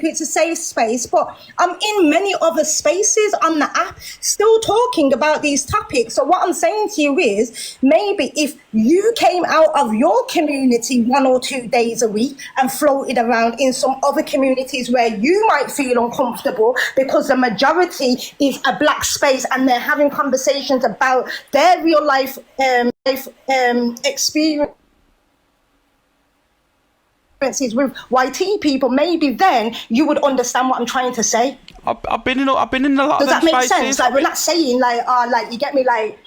it's a safe space, but I'm in many other spaces on the app still talking about these topics. So what I'm saying to you is, maybe if you came out of your community 1 or 2 days a week and floated around in some other communities where you might feel uncomfortable because the majority is a black space and they're having conversations about their real life experience with YT people, maybe then you would understand what I'm trying to say. I've been in a lot of them spaces. Does that make sense? Like, we're not saying like you get me, like.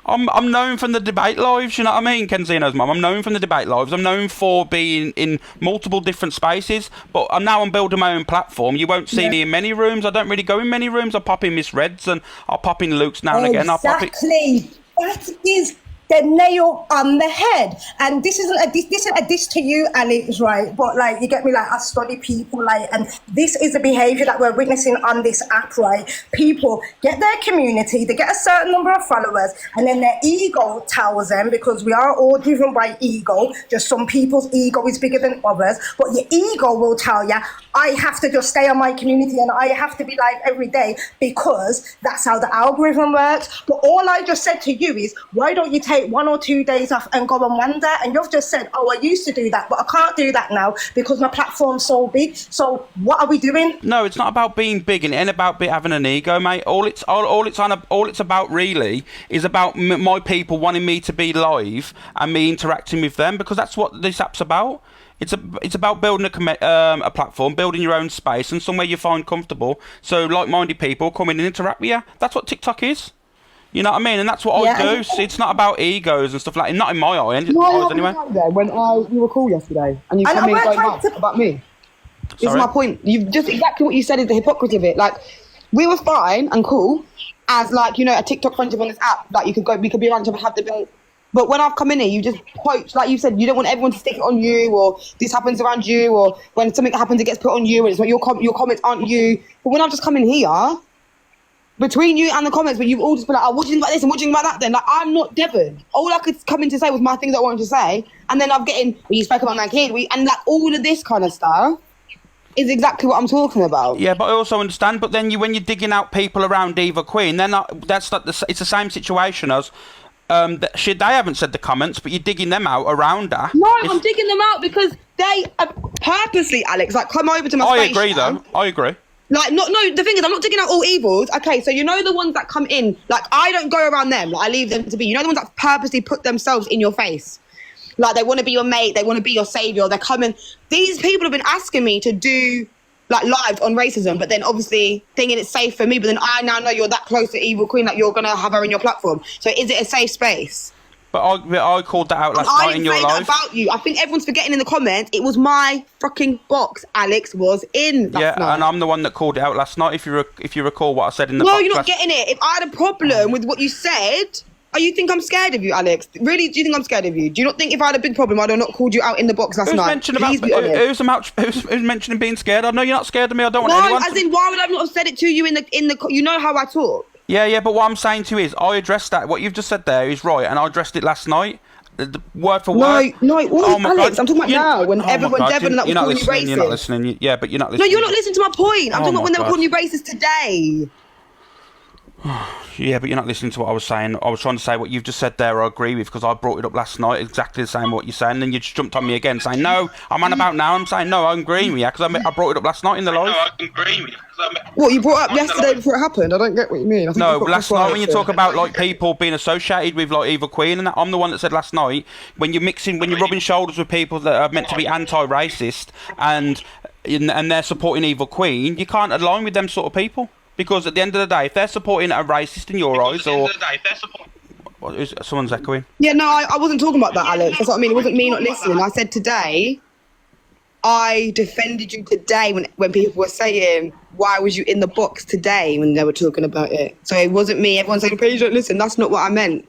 I'm known from the debate lives, you know what I mean, Kenzino's mum. I'm known from the debate lives. I'm known for being in multiple different spaces, but I'm building my own platform. You won't see me in many rooms. I don't really go in many rooms. I pop in Miss Reds and I'll pop in Luke's now and again. Exactly. That is the nail on the head. And this isn't a diss to you, Alex, right? But like, you get me, like, I study people, like, and this is the behavior that we're witnessing on this app, right? People get their community, they get a certain number of followers, and then their ego tells them, because we are all driven by ego, just some people's ego is bigger than others, but your ego will tell you, I have to just stay on my community and I have to be live every day because that's how the algorithm works. But all I just said to you is, why don't you take 1 or 2 days off and go and wander? And you've just said, oh, I used to do that, but I can't do that now because my platform's so big. So what are we doing? No, it's not about being big, and it ain't about having an ego, mate. All it's about really is about my people wanting me to be live and me interacting with them, because that's what this app's about. It's about building a platform, building your own space, and somewhere you find comfortable. So like-minded people come in and interact with you. That's what TikTok is. You know what I mean? And that's what I do. So it's not about egos and stuff like that. Not in my eyes anyway. There when we were called yesterday, and you come in going nuts about me. This is my point. You've just exactly what you said is the hypocrisy of it. Like, we were fine and cool as, like, you know, a TikTok friendship on this app. Like, we could be around to have debate. But when I've come in here, you just poach, like you said, you don't want everyone to stick it on you, or this happens around you, or when something happens, it gets put on you, and it's like your comments aren't you. But when I've just come in here, between you and the comments, but you've all just been like, oh, what do you think about this and what do you think about that then? Like, I'm not Devon. All I could come in to say was my things that I wanted to say, and then I'm getting, well, you spoke about my kid, and like all of this kind of stuff is exactly what I'm talking about. Yeah, but I also understand, but then when you're digging out people around Eva Queen, then it's the same situation as... they haven't said the comments, but you're digging them out around her. No, I'm digging them out because they purposely, Alex, like, come over to my space. I agree, though. I agree. Like, no, the thing is, I'm not digging out all evils. Okay, so you know the ones that come in, like, I don't go around them. Like, I leave them to be. You know the ones that purposely put themselves in your face? Like, they want to be your mate, they want to be your saviour, they're coming. These people have been asking me to do, like, live on racism, but then obviously thinking it's safe for me, but then I now know you're that close to Evil Queen that you're going to have her in your platform. So is it a safe space? But I called that out last night in your live. I didn't say that about you. I think everyone's forgetting in the comments, it was my fucking box Alex was in last night. And I'm the one that called it out last night, if you recall what I said in the box. No, you're not getting it. If I had a problem with what you said... Oh, you think I'm scared of you, Alex? Really, do you think I'm scared of you? Do you not think if I had a big problem, I'd have not called you out in the box last night? Who's mentioning being scared? I know you're not scared of me. I don't want anyone... No, as in, why would I not have said it to you in the... You know how I talk. Yeah, but what I'm saying to you is, I addressed that. What you've just said there is right, and I addressed it last night. The word for word. No, Alex, I'm talking about now, when Devon and that was calling you racist. You're not listening. Yeah, but you're not listening. No, you're not listening to my point. I'm talking about when they were calling you racist today. Yeah, but you're not listening to what I was saying. I was trying to say what you've just said there, I agree with, because I brought it up last night, exactly the same what you're saying, and then you just jumped on me again saying, no, I'm on about now. I'm saying, no, I agree with you, because I brought it up last night in the live. No, I agree with you. What, you brought up yesterday before it happened? I don't get what you mean. No, last night when you talk about, like, people being associated with, like, Eva Queen and that, I'm the one that said last night, when you're rubbing shoulders with people that are meant to be anti-racist and they're supporting Eva Queen, you can't align with them sort of people. Because at the end of the day, if they're supporting a racist in your eyes, or... Someone's echoing. Yeah, no, I wasn't talking about that, Alex. That's what I mean. It wasn't me not listening. I said today, I defended you today when people were saying, why was you in the box today when they were talking about it? So it wasn't me. Everyone's saying, please don't listen. That's not what I meant.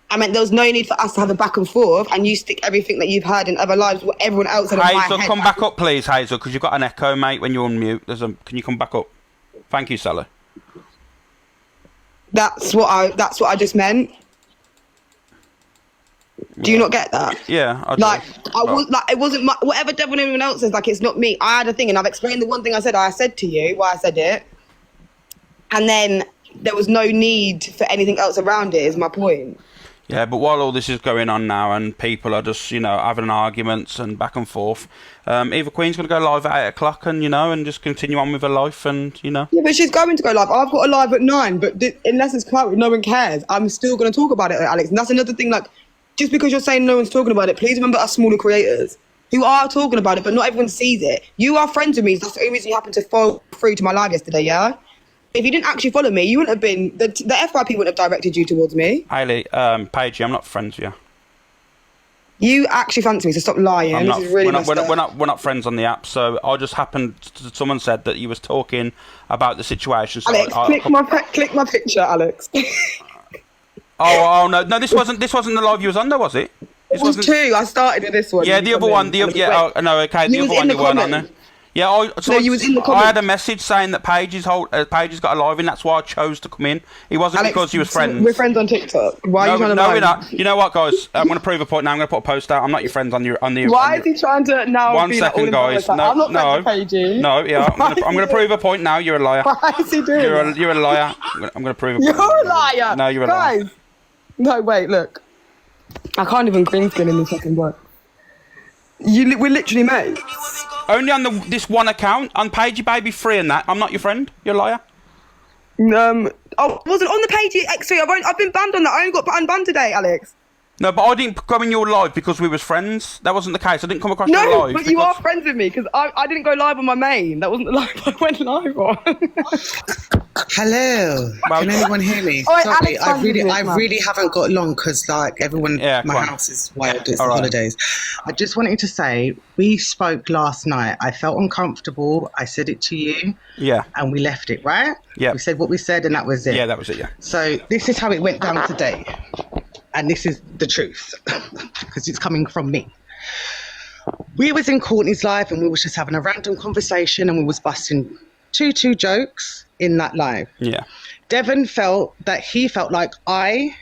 I meant there was no need for us to have a back and forth and you stick everything that you've heard in other lives, what everyone else had in my head. Hazel, come back up, please, Hazel, because you've got an echo, mate, when you're on mute. Can you come back up? Thank you, Sally. That's what I just meant. Do you not get that? Yeah, I do. Like, it wasn't whatever Devon and everyone else says, like, it's not me. I had a thing, and I've explained the one thing I said to you, why I said it. And then there was no need for anything else around it, is my point. Yeah, but while all this is going on now and people are just, having arguments and back and forth, Eva Queen's going to go live at 8 o'clock and, and just continue on with her life and, Yeah, but she's going to go live. I've got a live at 9, but unless it's clout, no one cares. I'm still going to talk about it, Alex. And that's another thing, like, just because you're saying no one's talking about it, please remember us smaller creators who are talking about it, but not everyone sees it. You are friends with me, so that's the only reason you happened to fall through to my live yesterday, yeah? If you didn't actually follow me, you wouldn't have been, the FYP wouldn't have directed you towards me. Hayley, Paige, I'm not friends with you. You actually fancy me, so stop lying. I'm not, this is really we're not friends on the app, so I just happened to, someone said that you was talking about the situation. So Alex, click my picture, Alex. Oh no, this wasn't the live you was on, though, was it? It was 2. I started with this one. Yeah, the other one. The other one you weren't on there. Yeah, you was in the comments. I had a message saying that Paige's got a live in. That's why I chose to come in. It wasn't Alex, because you was friends. We're friends on TikTok. Why are you trying to lie? No, we're not. You know what, guys? I'm going to prove a point now. I'm going to put a post out. I'm not your friends on the. Why is he trying to now? One second, guys. No, I'm not friends with Paige. No, yeah. I'm going to prove a point now. You're a liar. Why is he doing You're a liar. I'm going to prove a point. You're a liar. No, you're a liar. Guys. No, wait, look. I can't even green screen in this fucking work. We're literally mates. Only on this one account, on Paige Baby 3 and that. I'm not your friend. You're a liar. I wasn't on the Paige X3. I've been banned on that. I only got unbanned today, Alex. No, but I didn't go in your live because we was friends. That wasn't the case. I didn't come across your live. No, but you are friends with me because I didn't go live on my main. That wasn't the live I went live on. Hello. Can anyone hear me? Right, Sorry, Alex, I really haven't got long because like everyone, my house is wild. It's the holidays. I just wanted to say we spoke last night. I felt uncomfortable. I said it to you. Yeah. And we left it, right? Yeah. We said what we said and that was it. Yeah, that was it. Yeah. So this is how it went down today, and this is the truth because it's coming from me. We was in Courtney's live and we was just having a random conversation and we was busting two jokes in that live. Yeah. Devon felt like I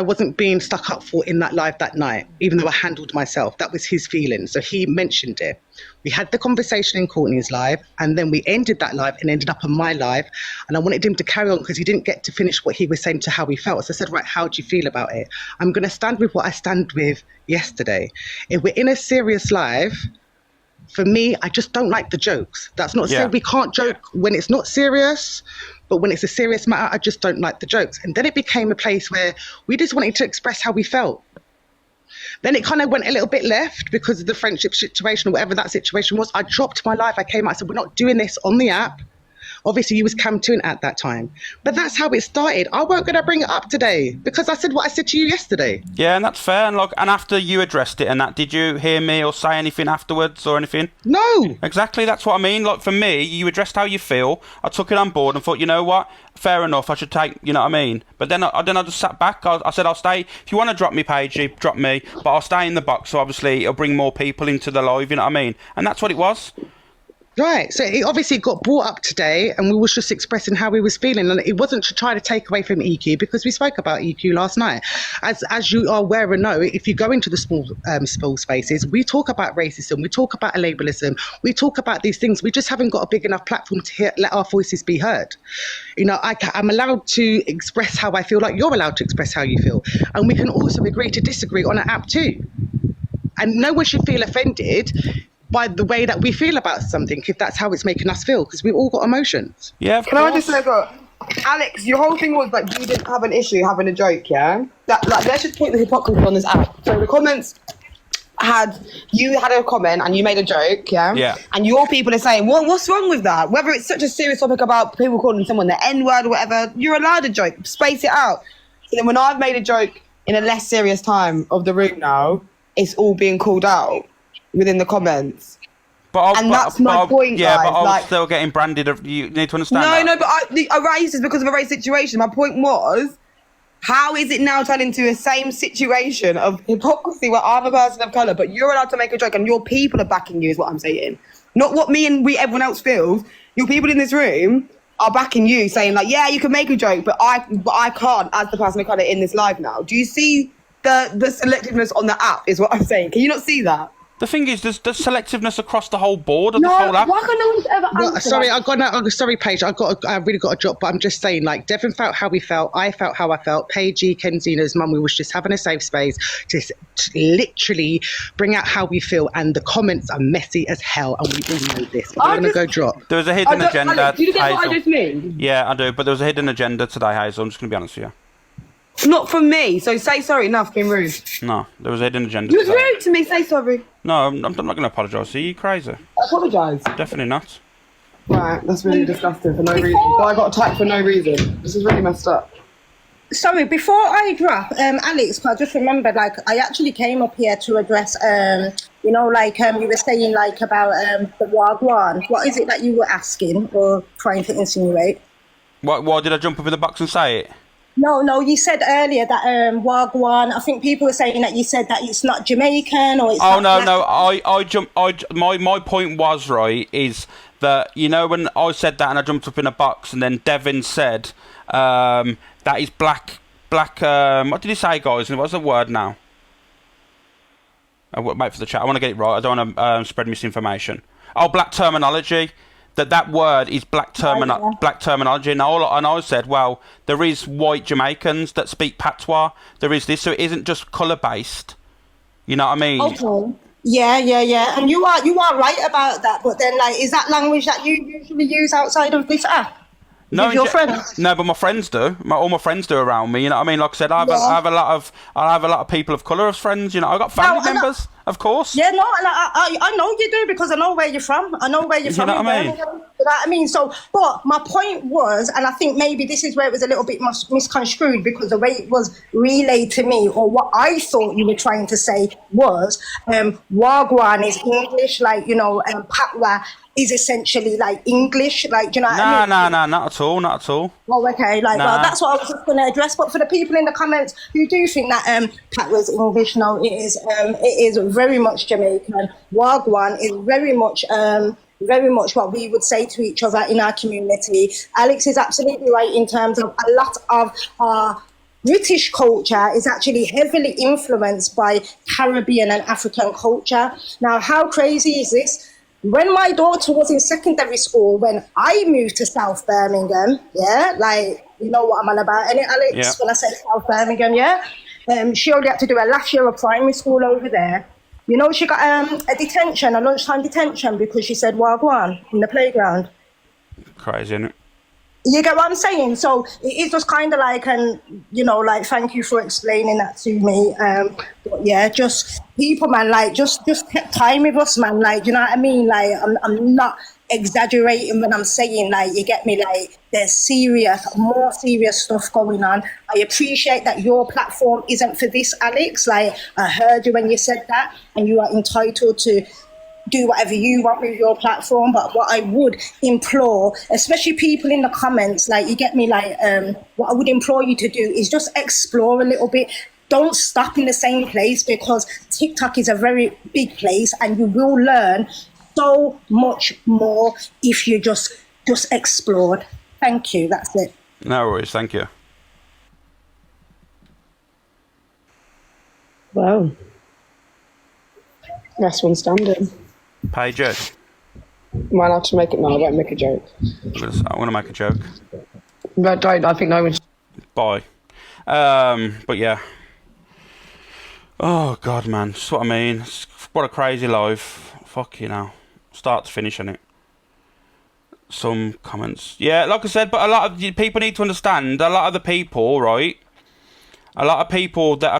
wasn't being stuck up for in that live that night, even though I handled myself. That was his feeling. So he mentioned it. We had the conversation in Courtney's live, and then we ended that live and ended up on my live. And I wanted him to carry on because he didn't get to finish what he was saying to how he felt. So I said, right, how do you feel about it? I'm going to stand with what I stand with yesterday. If we're in a serious live, for me, I just don't like the jokes. That's not saying we can't joke when it's not serious, but when it's a serious matter, I just don't like the jokes. And then it became a place where we just wanted to express how we felt. Then it kind of went a little bit left because of the friendship situation or whatever that situation was. I dropped my life. I came out, I said, we're not doing this on the app. Obviously, you was Cam Toon at that time. But that's how it started. I weren't going to bring it up today because I said what I said to you yesterday. Yeah, and that's fair. And after you addressed it and that, did you hear me or say anything afterwards or anything? No. Exactly, that's what I mean. Like, for me, you addressed how you feel. I took it on board and thought, you know what? Fair enough, I should take, you know what I mean? But then I just sat back. I said, I'll stay. If you want to drop me, Paige, drop me. But I'll stay in the box, so obviously it'll bring more people into the live, you know what I mean? And that's what it was. Right, so it obviously got brought up today and we was just expressing how we was feeling, and it wasn't to try to take away from EQ because we spoke about EQ last night. As you are aware and know, if you go into the small spaces, we talk about racism, we talk about ableism, we talk about these things. We just haven't got a big enough platform to let our voices be heard. You know, I'm allowed to express how I feel, like you're allowed to express how you feel, and we can also agree to disagree on an app too. And no one should feel offended by the way that we feel about something, if that's how it's making us feel, because we've all got emotions. Yeah, of Can course. I just say, look, Alex, your whole thing was like you didn't have an issue having a joke, yeah? Let's just point the hypocrisy on this app. So the comments you had a comment and you made a joke, yeah? Yeah. And your people are saying, well, what's wrong with that? Whether it's such a serious topic about people calling someone the N-word or whatever, you're allowed a joke. Space it out. So then when I've made a joke in a less serious time of the room now, it's all being called out within the comments. That's my point, yeah, guys. but I was still getting branded. You need to understand that. No, but I raised this because of a race situation. My point was, how is it now turned into a same situation of hypocrisy where I'm a person of colour, but you're allowed to make a joke and your people are backing you, is what I'm saying. Not what me and everyone else feels. Your people in this room are backing you, saying like, yeah, you can make a joke, but I can't as the person of colour in this live now. Do you see the selectiveness on the app is what I'm saying. Can you not see that? The thing is, there's selectiveness across the whole board of No, the whole app. why can't no one's ever Well, answer sorry, that? sorry, Paige. I really got a drop, but I'm just saying, like, Devin felt how we felt. I felt how I felt. Paigey, Kenzina's mum, we was just having a safe space to literally bring out how we feel. And the comments are messy as hell, and we all know this. But we're gonna go drop. There was a hidden agenda. Alex, do you get what I Hazel. just mean? Yeah, I do. But there was a hidden agenda today, Hazel. I'm just going to be honest with you. Not from me. So say sorry. Enough being rude. No, there was a hidden agenda You was today. rude to me. Say sorry. No, I'm not going to apologise. Are you crazy? Apologise. Definitely not. Right, that's really disgusting for no reason. But I got attacked for no reason. This is really messed up. Sorry, before I drop, Alex, I just remembered, like, I actually came up here to address, you know, like, you were saying, like, about the Wagwan. What is it that you were asking or trying to insinuate? Why did I jump up in the box and say it? No, you said earlier that Wagwan, I think people were saying that you said that it's not Jamaican or it's Oh, not no, my point was, right, is that, you know, when I said that and I jumped up in a box and then Devin said that is black, what did he say, guys? What's the word now? Wait for the chat. I want to get it right. I don't want to spread misinformation. Oh, black terminology. That word is black terminology. And I said, well, there is white Jamaicans that speak patois. There is this, so it isn't just colour-based. You know what I mean? Okay. Yeah. And you are right about that. But then, like, is that language that you usually use outside of this app? No, with your friends? No, but my friends do. All my friends do around me. You know what I mean? Like I said, I have a lot of people of colour as friends. You know, I got family members, of course. Yeah, no, and I know you do because I know where you're from. I know where you're from. You know what I mean? You know what I mean? So, but my point was, and I think maybe this is where it was a little bit misconstrued because the way it was relayed to me, or what I thought you were trying to say was, Wagwan is English, like, you know, Patwa is essentially like English, like, you know what I mean? No, not at all. Oh, okay. Like, well, that's what I was just going to address. But for the people in the comments who do think that Patwa's English, no, it is very much Jamaican. Wagwan is very much what we would say to each other in our community. Alex is absolutely right in terms of a lot of our British culture is actually heavily influenced by Caribbean and African culture. Now, how crazy is this? When my daughter was in secondary school, when I moved to South Birmingham, yeah, like, you know what I'm on about, innit, Alex? Yeah. When I say South Birmingham, yeah, she only had to do her last year of primary school over there. You know, she got a lunchtime detention, because she said Wagwan in the playground. Crazy, isn't it? You get what I'm saying? So it is just kind of like, and you know, like, thank you for explaining that to me. But yeah, just people, man, like, just take time with us, man. Like, you know what I mean? Like, I'm not exaggerating when I'm saying, like, you get me, like, there's more serious stuff going on. I appreciate that your platform isn't for this, Alex. Like, I heard you when you said that, and you are entitled to do whatever you want with your platform. But what I would implore, especially people in the comments, like, you get me, like, what I would implore you to do is just explore a little bit. Don't stop in the same place, because TikTok is a very big place and you will learn so much more if you just explored. Thank you. That's it. No worries. Thank you. Wow. Last one standing. Paige, am Am I allowed to make it? No, I won't make a joke. I want to make a joke. But don't. I think no one. Bye. But yeah. Oh God, man. That's what I mean. What a crazy life. Fuck, you know. Start to finish on it. Some comments. Yeah, like I said, but a lot of people need to understand. A lot of the people, right? A lot of people that are